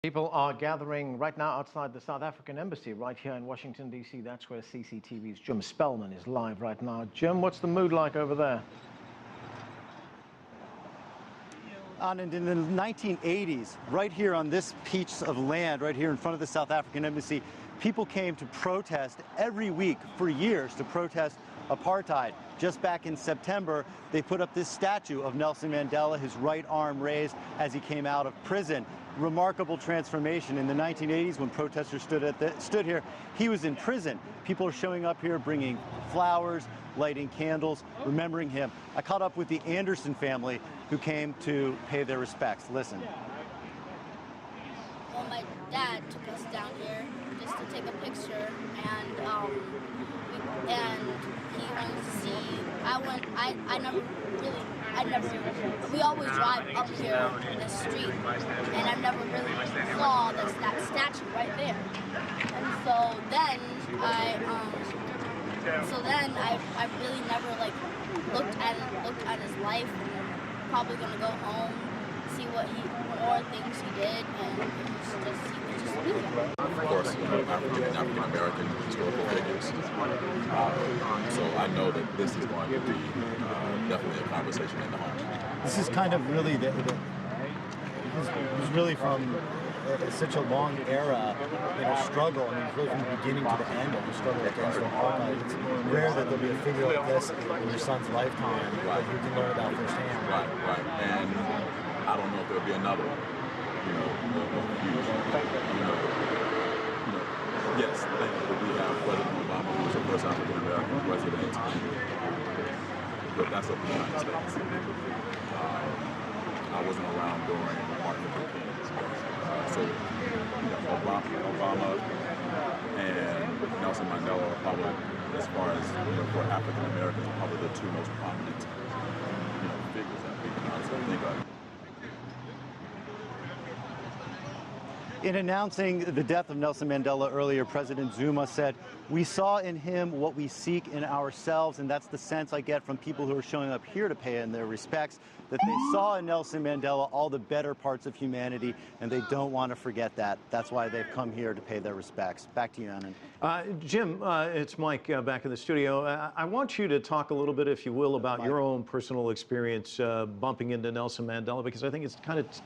People are gathering right now outside the South African embassy right here in Washington, D.C. That's where CCTV's Jim Spellman is live right now. Jim, what's the mood like over there? And in the 1980s, right here on this piece of land, right here in front of the South African embassy, people came to protest every week for years to protest apartheid. Just back in September, they put up this statue of Nelson Mandela, his right arm raised as he came out of prison. Remarkable transformation. In the 1980s, when protesters stood here, he was in prison. People are showing up here, bringing flowers, lighting candles, remembering him. I caught up with the Anderson family who came to pay their respects. Listen. Well, my dad took us down here just to take a picture, and he wanted to see. We always drive up here in the street, and I never really saw that statue right there. And so then I really never looked at his life. I'm probably gonna go home, see what more things he did, and just see what just be here. Of course, African American historical figures. So I know that this is going to be definitely a conversation in the home. This is kind of really it was really from such a long era, struggle. I mean, it's really from the beginning to the end of the struggle against apartheid. It's rare that there'll be a figure like this in your son's lifetime that you can learn about firsthand. Right. And I don't know if there'll be another. Yes, thankfully we have President Obama, who's the first African American president, but that's of the United States. I wasn't around during Martin Luther King. So Obama and Nelson Mandela are probably, as far as for African Americans, are probably the two most prominent figures that we can honestly think of. In announcing the death of Nelson Mandela earlier, President Zuma said, "We saw in him what we seek in ourselves," and that's the sense I get from people who are showing up here to pay in their respects, that they saw in Nelson Mandela all the better parts of humanity, and they don't want to forget that. That's why they've come here to pay their respects. Back to you, Anand. Jim, it's Mike back in the studio. I want you to talk a little bit, if you will, about your own personal experience bumping into Nelson Mandela, because I think it's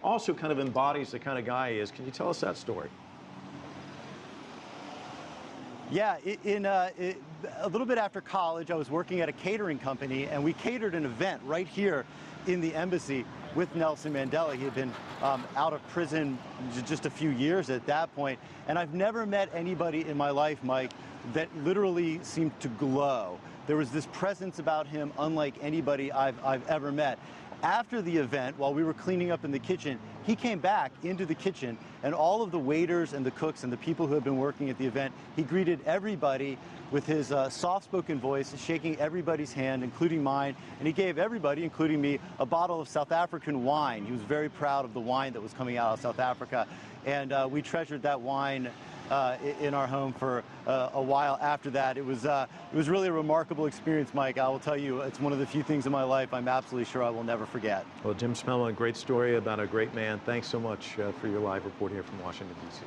also kind of embodies the kind of guy he is. Can you tell us that story? Yeah, a little bit after college, I was working at a catering company, and we catered an event right here in the embassy with Nelson Mandela. He had been out of prison just a few years at that point, and I've never met anybody in my life, Mike, that literally seemed to glow. There was this presence about him unlike anybody I've ever met. After the event, while we were cleaning up in the kitchen, he came back into the kitchen, and all of the waiters and the cooks and the people who had been working at the event, he greeted everybody with his soft-spoken voice, shaking everybody's hand, including mine, and he gave everybody, including me, a bottle of South African wine. He was very proud of the wine that was coming out of South Africa, and we treasured that wine in our home for a while after that. It was really a remarkable experience, Mike. I will tell you, it's one of the few things in my life I'm absolutely sure I will never forget. Well, Jim Spellman, great story about a great man. Thanks so much for your live report here from Washington, D.C.